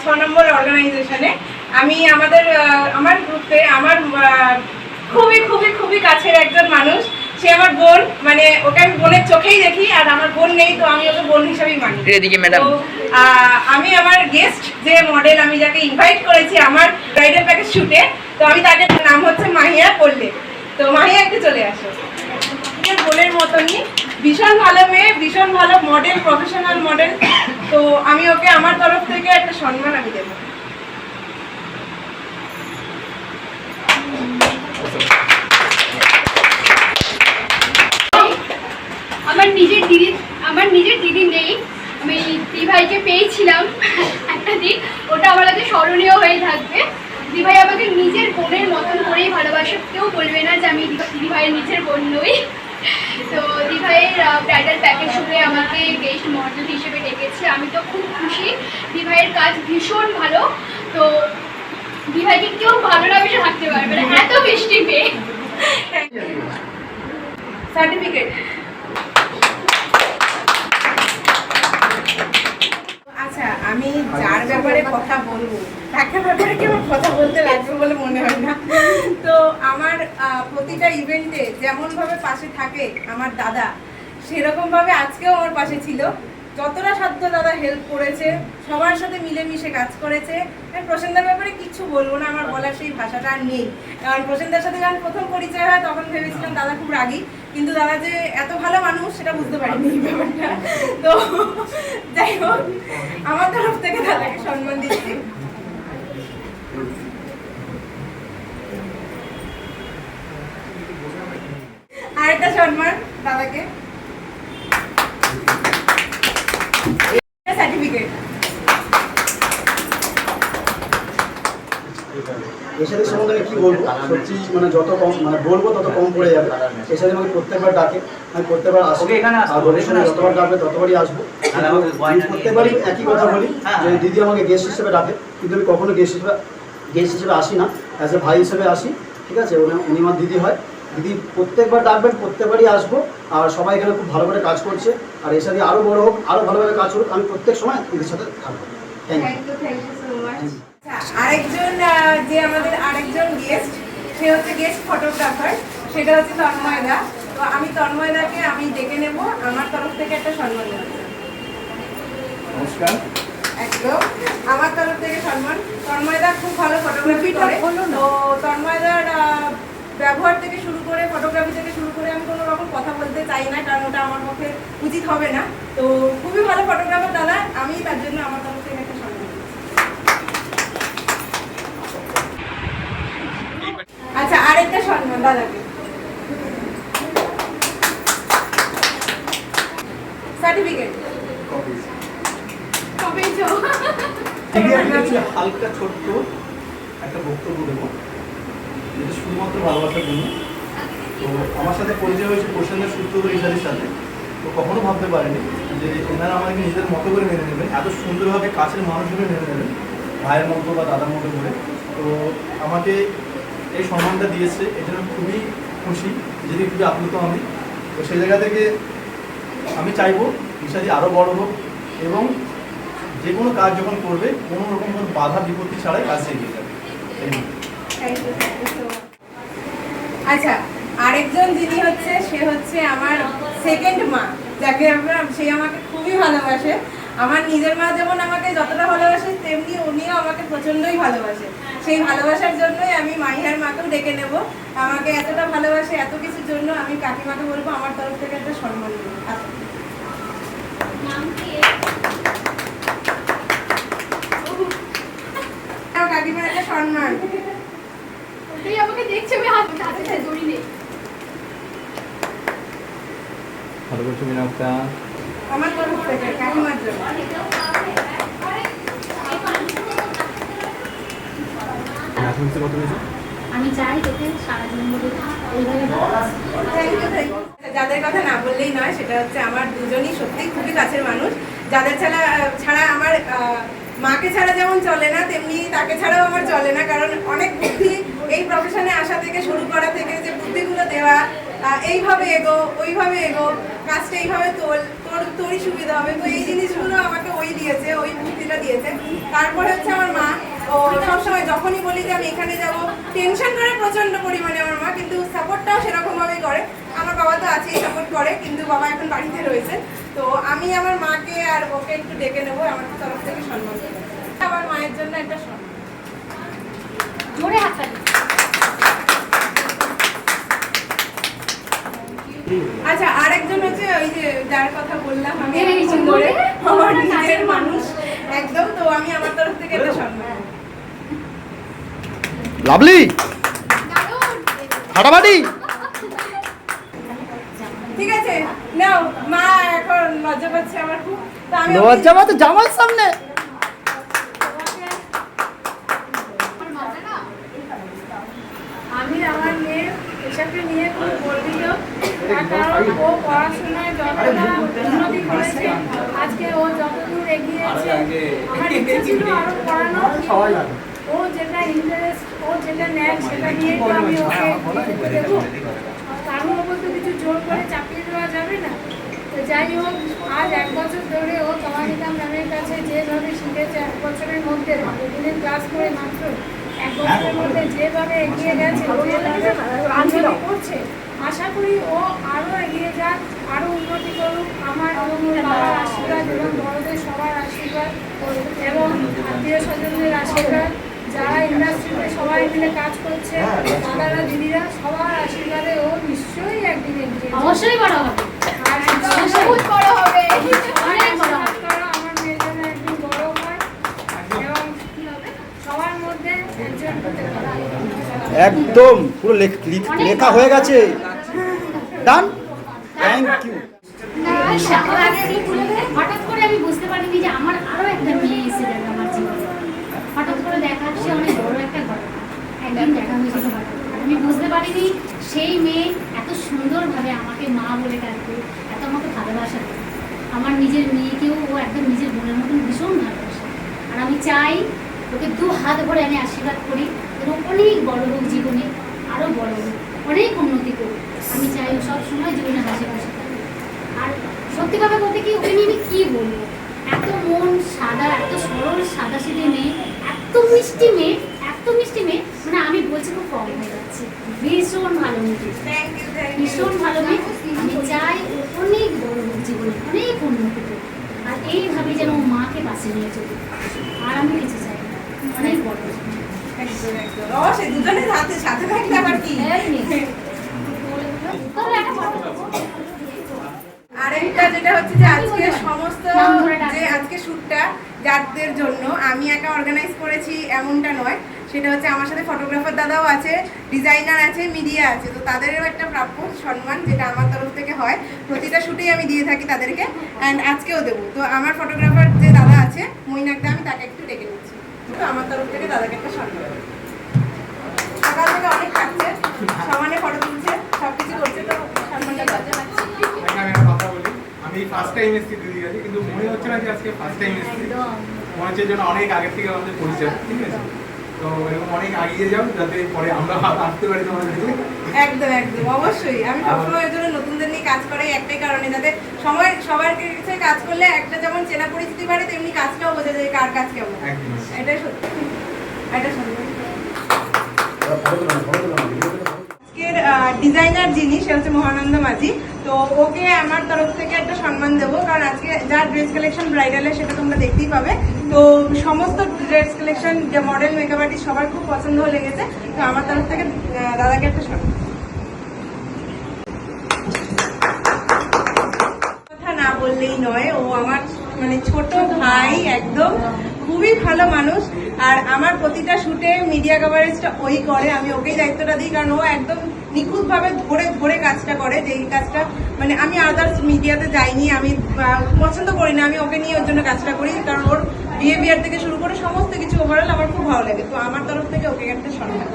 6 নম্বর অর্গানাইজেশনে। আমি আমার গ্রুপে আমার খুবই খুবই খুবই কাছের একজন মানুষ, সে আমার বোন, মানে ওকে আমি বোনের চোখেই দেখি, আর আমার বোন নেই তো আমি ওকে বোন হিসাবেই মানি। এদিকে ম্যাডাম, আমি আমার গেস্ট যে মডেল আমি যাকে ইনভাইট করেছি আমার ব্রাইডাল প্যাকেজ শুটে, তো আমি তাদের নাম হচ্ছে মাহিয়া পল্লে। তো মাহিয়া একটু চলে আসো। বোনের মতনই ভীষণ ভালো মেয়ে, ভীষণ ভালো মডেল, প্রফেশনাল মডেল। তো আমি ওকে আমার তরফ থেকে একটা সম্মান আমি দেবো। আমার নিজের দিদি নেই, আমি দিভাইকে পেয়েছিলাম একটা দিন, ওটা আমার কাছে স্মরণীয় হয়ে থাকবে। দিভাই আমাকে নিজের বোনের মতন করেই ভালোবাসে, কেউ বলবে না যে আমি দিভাইয়ের নিজের বোন নই। তো দিভাইয়ের ব্রাইডাল প্যাকেজ শুনে আমাকে গেস্ট মডেল হিসেবে ডেকেছে, আমি তো খুব খুশি। দিভাইয়ের কাজ ভীষণ ভালো, তো দিভাইকে কেউ ভালো না বেশি থাকতে পারবে না, এত মিষ্টি মেয়ে। সার্টিফিকেট। আচ্ছা, আমি যার ব্যাপারে কথা বলবো তাকে ব্যাপারে কি আমার কথা বলতে লাগবে বলে মনে হয় না। তো আমার প্রতিটা ইভেন্টে যেমনভাবে পাশে থাকে আমার দাদা, সেরকমভাবে আজকেও আমার পাশে ছিল। যতটা সাধ্য দাদা হেল্প করেছে, সবার সাথে মিলেমিশে কাজ করেছে। আমি প্রসেনদার ব্যাপারে কিছু বলবো না, আমার বলার সেই ভাষাটা আর নেই। কারণ প্রসেনদার সাথে যখন প্রথম পরিচয় হয় তখন ভেবেছিলাম দাদা খুব রাগী, কিন্তু দাদা যে এত ভালো মানুষ সেটা বুঝতে পারিনি এই ব্যাপারটা। তো যাই হোক, আমার তরফ থেকে দাদাকে সম্মান দিচ্ছি। আরেকটা সম্মান দাদাকে, সার্টিফিকেট। এর সাথে সম্বন্ধে আমি কী বলবো, সত্যি মানে যত কম মানে বলবো তত কম পড়ে যাবে। এর সাথে আমাকে প্রত্যেকবার ডাকে, আমি প্রত্যেকবার আসবো, আর বোনের সঙ্গে যতবার ডাকবে ততবারই আসবো। প্রত্যেকবারই একই কথা বলি যে দিদি আমাকে গেস্ট হিসেবে ডাকে, কিন্তু আমি কখনো গেস্ট হিসেবে আসি না, অ্যাজ এ ভাই হিসেবে আসি। ঠিক আছে, উনি আমার দিদি হয়। দিদি প্রত্যেকবার ডাকবেন, প্রত্যেকবারই আসবো। আর সবাই এখানে খুব ভালো করে কাজ করছে, আর এর সাথে আরও বড় হোক, আরও ভালোভাবে কাজ করুক, আমি প্রত্যেক সময় দিদির সাথে থাকবো। Thank you so much. আরেকজন যে আমাদের আরেকজন গেস্ট, সে হচ্ছে গেস্ট ফটোগ্রাফার, সেটা হচ্ছে তন্ময়দা। তো আমি তন্ময়দাকে আমি ডেকে নেব, আমার তরফ থেকে একটা সম্মান দেব। নমস্কার। একদম আমার তরফ থেকে সম্মান। তন্ময়দা খুব ভালো ফটোগ্রাফি করে, তো তন্ময়দার ব্যবহার থেকে শুরু করে, ফটোগ্রাফি থেকে শুরু করে আমি কোনো রকম কথা বলতে চাই না, কারণ ওটা আমার পক্ষে উচিত হবে না। তো খুবই ভালো ফটোগ্রাফার দাদা, আমি তার জন্য আমার তরফ থেকে একটা সম্মান দিচ্ছি। আচ্ছা, আরেকটা সম্মান দাদাকে, সার্টিফিকেট। হালকা ছোট্ট একটা বক্তব্য দেবো, যেটা শুধুমাত্র ভালোবাসার জন্য। তো আমার সাথে পরিচয় হয়েছে প্রসেনদার সূত্র রিসার্চের সাথে। তো কখনো ভাবতে পারিনি যে এনারা আমাকে নিজেদের মতো করে মেনে নেবেন, এত সুন্দরভাবে কাছের মানুষগুলো মেনে নেবেন, ভাইয়ের মতো বা দাদার মতো করে। তো আমাকে এই সম্মানটা দিয়েছে, এই জন্য খুবই খুশি, যদি খুবই আপ্লুত আমি। তো সেই জায়গা থেকে আমি চাইবো রিসার্চ আরও বড় হোক, এবং যে কোনো কাজ যখন করবে কোনো রকম কোনো বাধা বিপত্তি ছাড়াই কাজ এগিয়ে যাবে। আচ্ছা, আরেকজন যিনি হচ্ছে, সে হচ্ছে আমার সেকেন্ড মা, যাকে সে আমাকে খুবই ভালোবাসে। আমার নিজের মা যেমন আমাকে যতটা ভালোবাসে, তেমনি উনিও আমাকে প্রচণ্ডই ভালোবাসে। সেই ভালোবাসার জন্যই আমি মাহিয়ার মাকেও ডেকে নেব। আমাকে এতটা ভালোবাসে, এত কিছুর জন্য আমি কাকিমাকে বলবো আমার তরফ থেকে একটা সম্মান দেবো। কাকিমার একটা সম্মান, আমাকে দেখছে, আমি হাতে দড়ি নেই। ভালো করছো মিনাক্তা, আমার তরফ থেকে কাকিমার জন্য। আমি চাই তোকে সারা জীবন যাদের কথা না বললেই নয়, সেটা হচ্ছে আমার দুজনই সত্যি খুবই কাছের মানুষ, যাদের ছাড়া আমার মাকে ছাড়া যেমন চলে না, তেমনি তাকে ছাড়াও আমার চলে না। কারণ অনেক বুদ্ধি এই প্রফেশনে আসা থেকে শুরু করা থেকে যে বুদ্ধিগুলো দেওয়া, এইভাবে এগো, ওইভাবে এগো, কাজটা এইভাবে তোরই সুবিধা হবে, তো এই জিনিসগুলো আমাকে ওই দিয়েছে, ওই বুদ্ধিটা দিয়েছে। তারপরে হচ্ছে আমার মা, ও সবসময় যখনই বলি যে আমি এখানে যাব টেনশন করে প্রচন্ড পরিমাণে আমার মা, কিন্তু সাপোর্টটাও সেরকমভাবেই করে। আমার বাবা তো আছেই, সাপোর্ট করে, কিন্তু বাবা এখন বাড়িতে রয়েছে। তো আমি আমার মাকে আর ওকে একটু ডেকে নেবো, আমার তরফ থেকে সম্মান দেবো। আমার মায়ের জন্য একটা সম্মান। জোরে হাততালি। আচ্ছা, আরেকজন হচ্ছে ওই যে যার কথা বললাম আমি, এই অনেকক্ষণ যে ধরে, বলে, আমার নিজের মানুষ একদম। তো আমি আমার তরফ থেকে একটা সম্মান। লাভলি দারুণ। ফাটাফাটি। ঠিক আছে, নাও। মা এখন লজ্জা পাচ্ছে আমার খুব, তো আমি লজ্জা পাচ্ছে জামার সামনে। আমার মাটা না আমি আমার মেয়ের এসবকে নিয়ে খুব গর্বিত, তার কারণ ও পড়াশোনায় যতটা উন্নতি করেছে, আজকে ও যতদূর এগিয়েছে, আমার ইচ্ছে ছিল আরো পড়ানো, ও যেটা ইন্টারেস্ট, ও যেটা নেয় সেটা নিয়ে তো আমি ওকে দেবো, তার উপর তো কিছু জোর করে চাপিয়ে দেওয়া যাবে না। তো যাই হোক, আজ 1 বছর ধরে ও তমানিকা ম্যামের কাছে যেভাবে শিখেছে, 1 বছরের মধ্যে প্রতিদিন ক্লাস করে মাত্র 1 বছরের মধ্যে যেভাবে এগিয়ে গেছে, যেভাবে উন্নতি করছে, আশা করি ও আরও এগিয়ে যাক, আরও উন্নতি করুক। আমার এবং ওর বাবার আশীর্বাদ এবং বড়দের সবার আশীর্বাদ এবং আত্মীয় স্বজনদের আশীর্বাদ, যারা ইন্ডাস্ট্রিতে সবাই মিলে কাজ করছে, দাদারা দিদিরা, সবার আশীর্বাদে ও নিশ্চয়ই একদিন এগিয়ে যাবে। অবশ্যই বড় হবে। আর বহুত বড় হবে। অনেক বড় করো, আমার মেয়ের জন্য একদিন বড় হয় এবং সবার মধ্যে একজন হতে পারে। একদম পুরো লেখা হয়ে গেছে। ডান। Thank you. হঠাৎ করে আমি বুঝতে পারিনি যে আমার আরো একটা মেয়ে এসে যাবে আমার জীবনে। হঠাৎ করে দেখা হচ্ছে অনেক বড় একটা ঘটনা। একদিন দেখা হয়েছিল হঠাৎ। আর আমি বুঝতে পারিনি সেই মেয়ে এত সুন্দরভাবে আমাকে মা বলে ডাকবে, এত আমাকে ভালোবাসা দেবে। আমার নিজের মেয়েকেও ও একদম নিজের বোনের মতন ভীষণ ভালোবাসে। আর আমি চাই ওকে 2 হাত ভরে আমি আশীর্বাদ করি এবং অনেক বড় হোক জীবনে, আরও বড় হোক, অনেক উন্নতি করুক। আমি চাই ও সবসময় জীবনে হাসি খুশি থাকে। আর সত্যি কথা বলতে কি, ওকে নিয়ে আমি কী বলবো, এত মন সাদা, এত সরল সাদা সিধে মেয়ে, এত মিষ্টি মেয়ে, এত মিষ্টি মেয়ে, মানে আমি বলছি খুব কম হয়ে যাচ্ছে। ভীষণ ভালো মেয়ে, থ্যাংক ইউ, থ্যাংক ইউ। ভীষণ ভালো মেয়ে। আমি চাই ও অনেক বড় হোক জীবনে, অনেক উন্নতি করুক। আর এইভাবে যেন ও মাকে পাশে নিয়ে চলুক। আর আমি কিছু চাই না, অনেক বড় হোক। একদম, একদম। অবশ্যই দুজনের সাথে সাথে থাকলে আবার কি। তাহলে একটা ফটো আরেকটা যেটা হচ্ছে যে আজকে সমস্ত যে আজকে শ্যুটটা যাদের জন্য আমি একা অর্গানাইজ করেছি এমনটা নয়, সেটা হচ্ছে আমার সাথে ফটোগ্রাফার দাদাও আছে, ডিজাইনার আছে, মিডিয়া আছে। তো তাদেরও একটা প্রাপ্য সম্মান যেটা আমার তরফ থেকে হয়, প্রতিটা শ্যুটেই আমি দিয়ে থাকি তাদেরকে, অ্যান্ড আজকেও দেবো। তো আমার ফটোগ্রাফার যে দাদা আছে মৈনাকদা, আমি তাকে একটু ডেকে নিচ্ছি। তো আমার তরফ থেকে দাদাকে একটা সম্মান। সকাল থেকে অনেক থাকছে, সমানে ফটো তুলছে, সব কিছু করছে, তো সম্মানটা লজ্জা পাচ্ছি। আমি একটা কথা বলি, আমি ফার্স্ট টাইম এসেছি দিদি কাছে, কিন্তু মনে হচ্ছে না যে আজকে ফার্স্ট টাইম এসেছি। মনে হচ্ছে যেন অনেক আগের থেকে আমাদের পরিচয়, ঠিক আছে? তো এরকম অনেক এগিয়ে যাও, যাতে পরে আমরা আসতে পারি তোমাদের দিকে। একদম, একদম, অবশ্যই। আমি সবসময় এর জন্য নতুনদের নিয়ে কাজ করাই একটাই কারণে, যাতে সময় সবার কাছে কাজ করলে একটা যেমন চেনা পরিচিতি বাড়ে, তেমনি কাজটাও বোঝা যায় কার কাজ কেমন। একদম। এটাই সত্যি, এটা সত্যি। আজকের ডিজাইনার যিনি, সে হচ্ছে মহানন্দ মাঝি। তো ওকে আমার তরফ থেকে একটা সম্মান দেবো, কারণ আজকে যা ড্রেস কালেকশন ব্রাইডালের সেটা তোমরা দেখতেই পাবে। তো সমস্ত ড্রেস কালেকশন, যে মডেল, মেকআপ আর্টিস্ট সবার খুব পছন্দ লেগেছে। তো আমার তরফ থেকে দাদাকে একটা সম্মান। কথা না বললেই নয়, ও আমার মানে ছোট ভাই, একদম খুবই ভালো মানুষ। আর আমার প্রতিটা শুটে মিডিয়া কভারেজটা ওই করে, আমি ওকেই দায়িত্বটা দিই, কারণ ও একদম নিখুঁতভাবে ধরে ধরে কাজটা করে, যেই কাজটা মানে আমি আদার্স মিডিয়াতে যাইনি, আমি পছন্দ করি না, আমি ওকে নিয়ে ওর জন্য কাজটা করি, কারণ ওর বিহেভিয়ার থেকে শুরু করে সমস্ত কিছু ওভারঅল আমার খুব ভালো লাগে। তো আমার তরফ থেকে ওকে একটা সম্মান।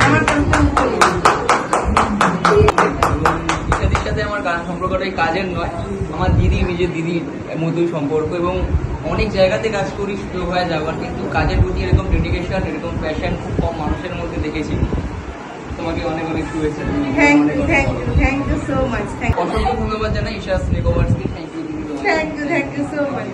আমার তরফ থেকে দিদির সাথে আমার গান সম্পর্কটা এই কাজের নয়, আমার দিদি নিজের দিদির মধুর সম্পর্ক, এবং অনেক জায়গাতে কাজ করি সুযোগ হয়ে যাওয়ার, কিন্তু কাজের প্রতি এরকম ডেডিকেশন, এরকম প্যাশন খুব কম মানুষের মধ্যে দেখেছি। তোমাকে অনেক অনেক শুভেচ্ছা। থ্যাংক ইউ সো মাচ, অসংখ্য ধন্যবাদ জানাই ঈশা স্নেকোভার্সকে। থ্যাংক ইউ দিদি। Thank you so much.